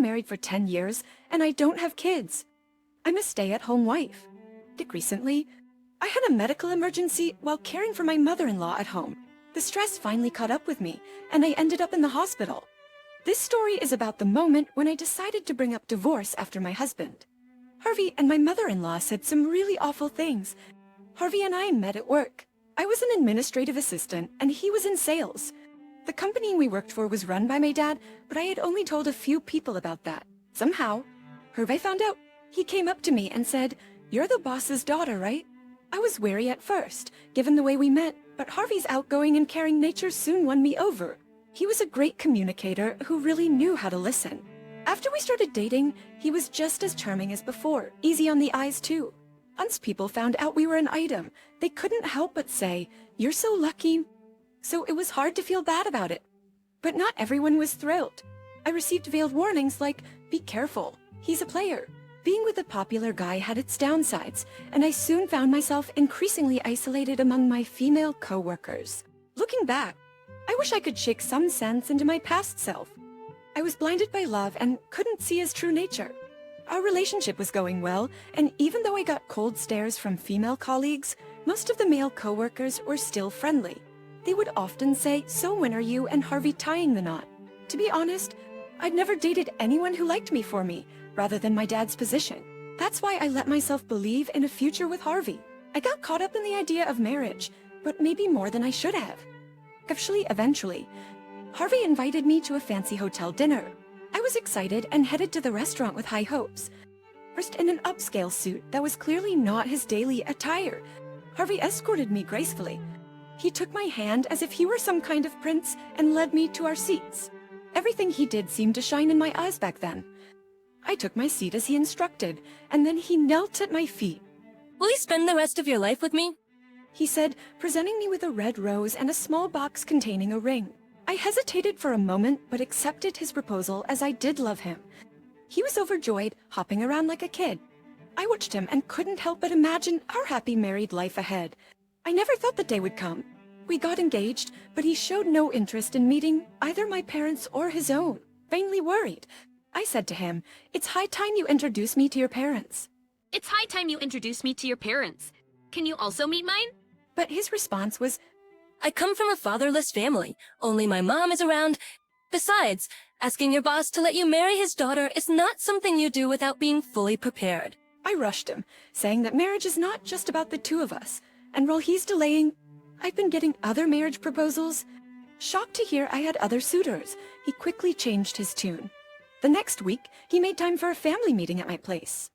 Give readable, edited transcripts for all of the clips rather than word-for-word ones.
been married for 10 years, and I don't have kids. I'm a stay-at-home wife. Recently, I had a medical emergency while caring for my mother-in-law at home. The stress finally caught up with me, and I ended up in the hospital. This story is about the moment when I decided to bring up divorce after my husband. Harvey and my mother-in-law said some really awful things. Harvey and I met at work. I was an administrative assistant, and he was in sales. The company we worked for was run by my dad, but I had only told a few people about that. Somehow, Harvey found out. He came up to me and said, "You're the boss's daughter, right?" I was wary at first, given the way we met, but Harvey's outgoing and caring nature soon won me over. He was a great communicator who really knew how to listen. After we started dating, he was just as charming as before, easy on the eyes too. Once people found out we were an item, they couldn't help but say, "You're so lucky." So it was hard to feel bad about it. But not everyone was thrilled. I received veiled warnings like, "Be careful, he's a player." Being with a popular guy had its downsides, and I soon found myself increasingly isolated among my female co-workers. Looking back, I wish I could shake some sense into my past self. I was blinded by love and couldn't see his true nature. Our relationship was going well, and even though I got cold stares from female colleagues, most of the male co-workers were still friendly. They would often say, "So when are you and Harvey tying the knot?" To be honest, I'd never dated anyone who liked me for me, rather than my dad's position. That's why I let myself believe in a future with Harvey. I got caught up in the idea of marriage, but maybe more than I should have. Eventually, Harvey invited me to a fancy hotel dinner. I was excited and headed to the restaurant with high hopes. First in an upscale suit that was clearly not his daily attire, Harvey escorted me gracefully. He took my hand as if he were some kind of prince and led me to our seats. Everything he did seemed to shine in my eyes back then. I took my seat as he instructed, and then he knelt at my feet. "Will you spend the rest of your life with me?" He said, presenting me with a red rose and a small box containing a ring. I hesitated for a moment, but accepted his proposal as I did love him. He was overjoyed, hopping around like a kid. I watched him and couldn't help but imagine our happy married life ahead. I never thought the day would come. We got engaged, but he showed no interest in meeting either my parents or his own. Vainly worried, I said to him, "It's high time you introduce me to your parents." "It's high time you introduce me to your parents. Can you also meet mine?" But his response was, "I come from a fatherless family. Only my mom is around. Besides, asking your boss to let you marry his daughter is not something you do without being fully prepared." I rushed him, saying that marriage is not just about the two of us, and while he's delaying, I've been getting other marriage proposals. Shocked to hear I had other suitors, he quickly changed his tune. The next week, he made time for a family meeting at my place.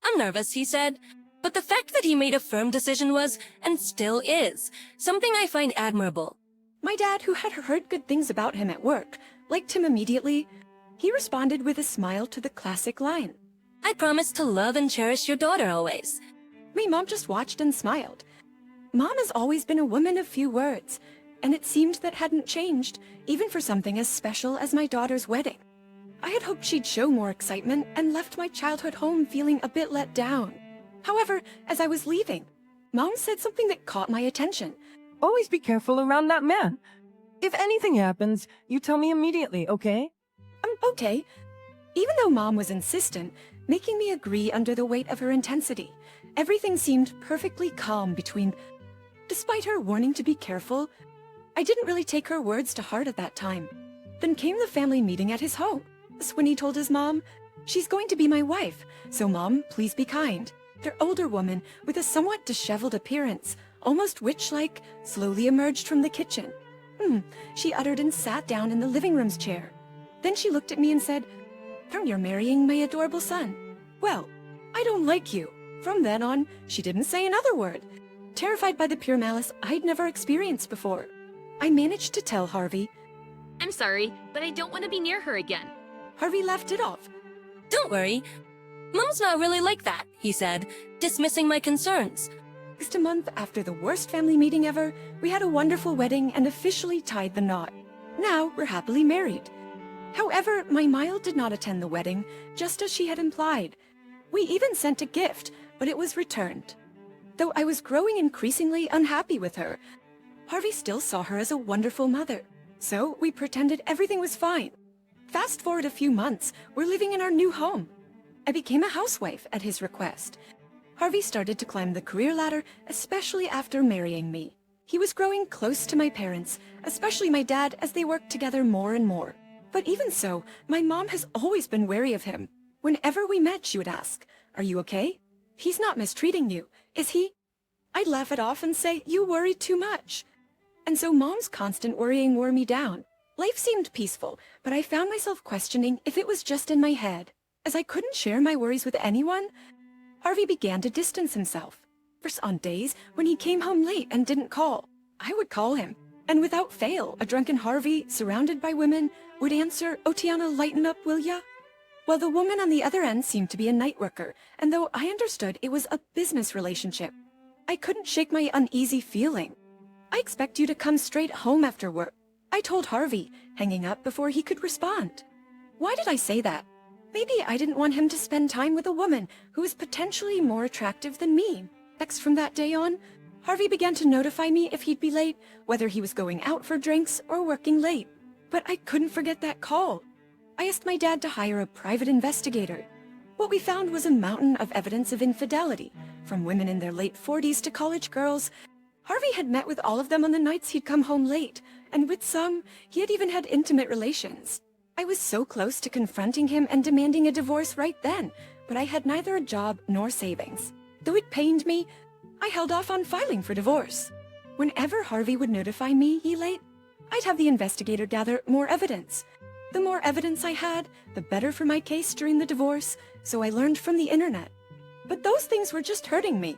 "I'm nervous," he said, "but the fact that he made a firm decision was, and still is, something I find admirable." My dad, who had heard good things about him at work, liked him immediately. He responded with a smile to the classic line, "I promise to love and cherish your daughter always." My mom just watched and smiled. Mom has always been a woman of few words, and it seemed that hadn't changed, even for something as special as my daughter's wedding. I had hoped she'd show more excitement and left my childhood home feeling a bit let down. However, as I was leaving, Mom said something that caught my attention. "Always be careful around that man. If anything happens, you tell me immediately, okay?" Okay. Even though Mom was insistent, making me agree under the weight of her intensity, everything seemed perfectly calm between. Despite her warning to be careful, I didn't really take her words to heart at that time. Then came the family meeting at his home. When he told his mom, "She's going to be my wife, so Mom, please be kind." Their older woman, with a somewhat disheveled appearance, almost witch-like, slowly emerged from the kitchen. She uttered and sat down in the living room's chair. Then she looked at me and said, "You're marrying my adorable son. Well, I don't like you." From then on, she didn't say another word, terrified by the pure malice I'd never experienced before. I managed to tell Harvey. "I'm sorry, but I don't want to be near her again." Harvey laughed it off. "Don't worry. Mom's not really like that," he said, dismissing my concerns. Just a month after the worst family meeting ever, we had a wonderful wedding and officially tied the knot. Now we're happily married. However, my Mile did not attend the wedding, just as she had implied. We even sent a gift, but it was returned. Though I was growing increasingly unhappy with her, Harvey still saw her as a wonderful mother. So we pretended everything was fine. Fast forward a few months, we're living in our new home. I became a housewife at his request. Harvey started to climb the career ladder, especially after marrying me. He was growing close to my parents, especially my dad, as they worked together more and more. But even so, my mom has always been wary of him. Whenever we met, she would ask, "Are you okay? He's not mistreating you, is he?" I'd laugh it off and say, "You worry too much." And so Mom's constant worrying wore me down. Life seemed peaceful, but I found myself questioning if it was just in my head. As I couldn't share my worries with anyone, Harvey began to distance himself. First on days when he came home late and didn't call, I would call him. And without fail, a drunken Harvey, surrounded by women, would answer, "Oh, Tiana, lighten up, will ya?" Well, the woman on the other end seemed to be a night worker, and though I understood it was a business relationship, I couldn't shake my uneasy feeling. "I expect you to come straight home after work," I told Harvey, hanging up before he could respond. Why did I say that? Maybe I didn't want him to spend time with a woman who was potentially more attractive than me. Next, from that day on, Harvey began to notify me if he'd be late, whether he was going out for drinks or working late. But I couldn't forget that call. I asked my dad to hire a private investigator. What we found was a mountain of evidence of infidelity, from women in their late 40s to college girls. Harvey had met with all of them on the nights he'd come home late, and with some, he had even had intimate relations. I was so close to confronting him and demanding a divorce right then, but I had neither a job nor savings. Though it pained me, I held off on filing for divorce. Whenever Harvey would notify me he late, I'd have the investigator gather more evidence. The more evidence I had, the better for my case during the divorce, so I learned from the internet. But those things were just hurting me.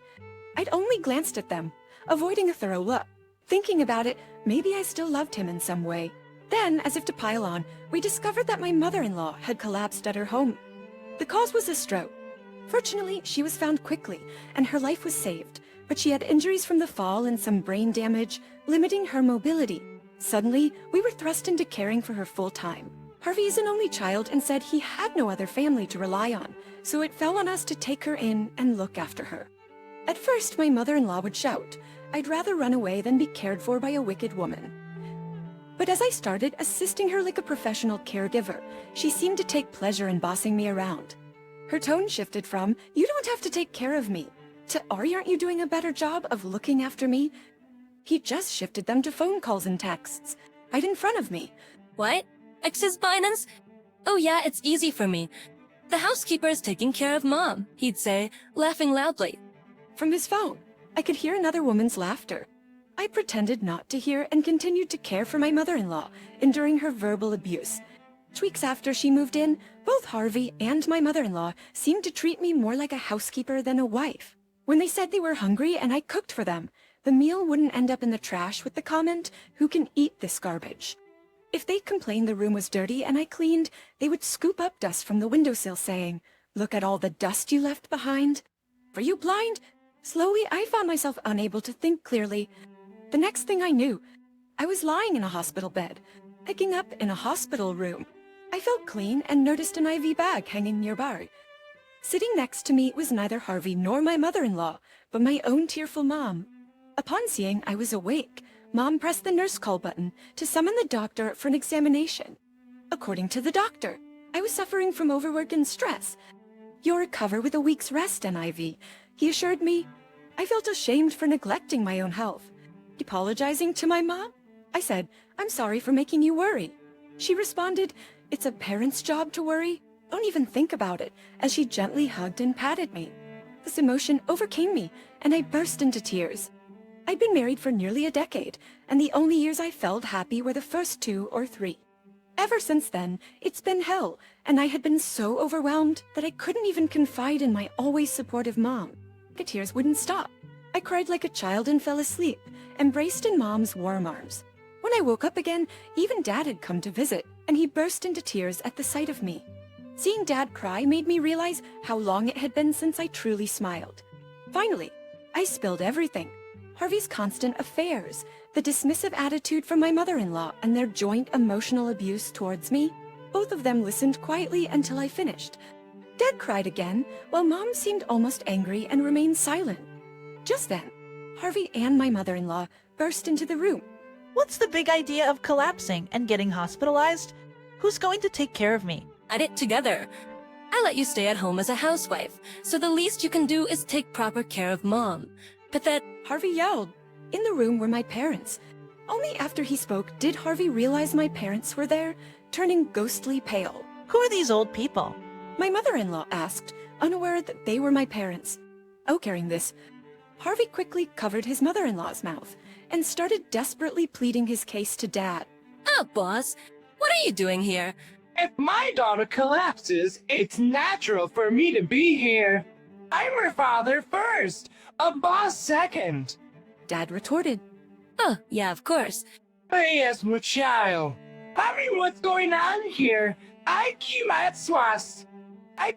I'd only glanced at them, avoiding a thorough look. Thinking about it, maybe I still loved him in some way. Then, as if to pile on, we discovered that my mother-in-law had collapsed at her home. The cause was a stroke. Fortunately, she was found quickly, and her life was saved, but she had injuries from the fall and some brain damage, limiting her mobility. Suddenly, we were thrust into caring for her full-time. Harvey is an only child and said he had no other family to rely on, so it fell on us to take her in and look after her. At first, my mother-in-law would shout, "I'd rather run away than be cared for by a wicked woman." But as I started assisting her like a professional caregiver, she seemed to take pleasure in bossing me around. Her tone shifted from, "You don't have to take care of me," to, "Aren't you doing a better job of looking after me?" He just shifted them to phone calls and texts, right in front of me. What? Ex's Binance? Oh yeah, it's easy for me. The housekeeper is taking care of Mom, he'd say, laughing loudly. From his phone, I could hear another woman's laughter. I pretended not to hear and continued to care for my mother-in-law, enduring her verbal abuse. 2 weeks after she moved in, both Harvey and my mother-in-law seemed to treat me more like a housekeeper than a wife. When they said they were hungry and I cooked for them, the meal wouldn't end up in the trash with the comment, "Who can eat this garbage?" If they complained the room was dirty and I cleaned, they would scoop up dust from the windowsill saying, "Look at all the dust you left behind. Were you blind?" Slowly, I found myself unable to think clearly. The next thing I knew, I was lying in a hospital bed, picking up in a hospital room. I felt clean and noticed an IV bag hanging nearby. Sitting next to me was neither Harvey nor my mother-in-law, but my own tearful mom. Upon seeing I was awake, Mom pressed the nurse call button to summon the doctor for an examination. According to the doctor, I was suffering from overwork and stress. "You'll recover with a week's rest, NIV," he assured me. I felt ashamed for neglecting my own health. Apologizing to my mom, I said, "I'm sorry for making you worry." She responded, "It's a parent's job to worry. Don't even think about it," as she gently hugged and patted me. This emotion overcame me, and I burst into tears. I'd been married for nearly a decade, and the only years I felt happy were the first 2 or 3. Ever since then, it's been hell, and I had been so overwhelmed that I couldn't even confide in my always supportive mom. The tears wouldn't stop. I cried like a child and fell asleep, embraced in Mom's warm arms. When I woke up again, even Dad had come to visit, and he burst into tears at the sight of me. Seeing Dad cry made me realize how long it had been since I truly smiled. Finally, I spilled everything. Harvey's constant affairs, the dismissive attitude from my mother-in-law, and their joint emotional abuse towards me. Both of them listened quietly until I finished. Dad cried again, while Mom seemed almost angry and remained silent. Just then, Harvey and my mother-in-law burst into the room. What's the big idea of collapsing and getting hospitalized? Who's going to take care of me? At it together. I let you stay at home as a housewife, so the least you can do is take proper care of Mom. But that... Harvey yelled. In the room were my parents. Only after he spoke did Harvey realize my parents were there, turning ghostly pale. Who are these old people? My mother-in-law asked, unaware that they were my parents. Hearing this, Harvey quickly covered his mother-in-law's mouth and started desperately pleading his case to Dad. Oh, boss, what are you doing here? If my daughter collapses, it's natural for me to be here. I'm her father first, a boss second. Dad retorted. Oh, yeah, of course. Yes, muchacho. I mean, what's going on here? I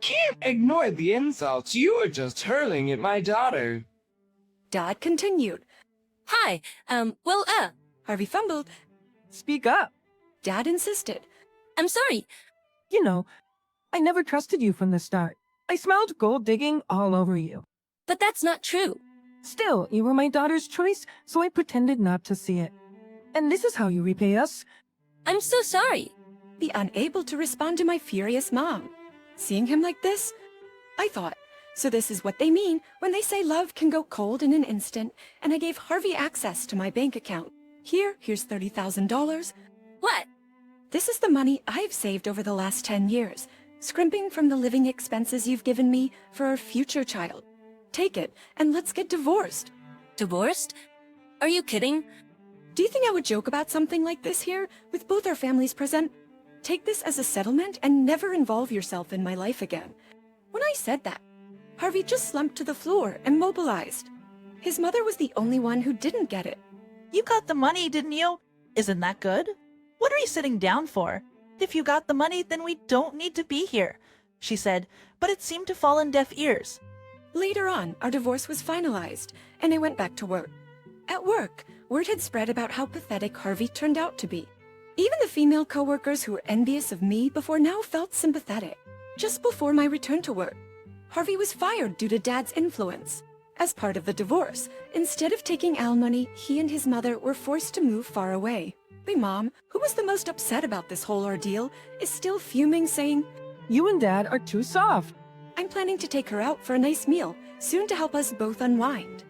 can't ignore the insults you were just hurling at my daughter. Dad continued. Hi, Harvey fumbled. Speak up. Dad insisted. I'm sorry. You know, I never trusted you from the start. I smelled gold digging all over you. But that's not true. Still, you were my daughter's choice, so I pretended not to see it. And this is how you repay us. I'm so sorry. Be unable to respond to my furious mom. Seeing him like this, I thought, so this is what they mean when they say love can go cold in an instant, and I gave Harvey access to my bank account. Here's $30,000. What? This is the money I've saved over the last 10 years, scrimping from the living expenses you've given me for our future child. Take it, and let's get divorced. Divorced? Are you kidding? Do you think I would joke about something like this here, with both our families present? Take this as a settlement and never involve yourself in my life again. When I said that, Harvey just slumped to the floor and mobilized. His mother was the only one who didn't get it. You got the money, didn't you? Isn't that good? What are you sitting down for? If you got the money, then we don't need to be here, she said, but it seemed to fall on deaf ears. Later on, our divorce was finalized, and I went back to work. At work, word had spread about how pathetic Harvey turned out to be. Even the female coworkers who were envious of me before now felt sympathetic. Just before my return to work, Harvey was fired due to Dad's influence. As part of the divorce, instead of taking alimony, he and his mother were forced to move far away. My mom, who was the most upset about this whole ordeal, is still fuming, saying, You and Dad are too soft. I'm planning to take her out for a nice meal, soon to help us both unwind.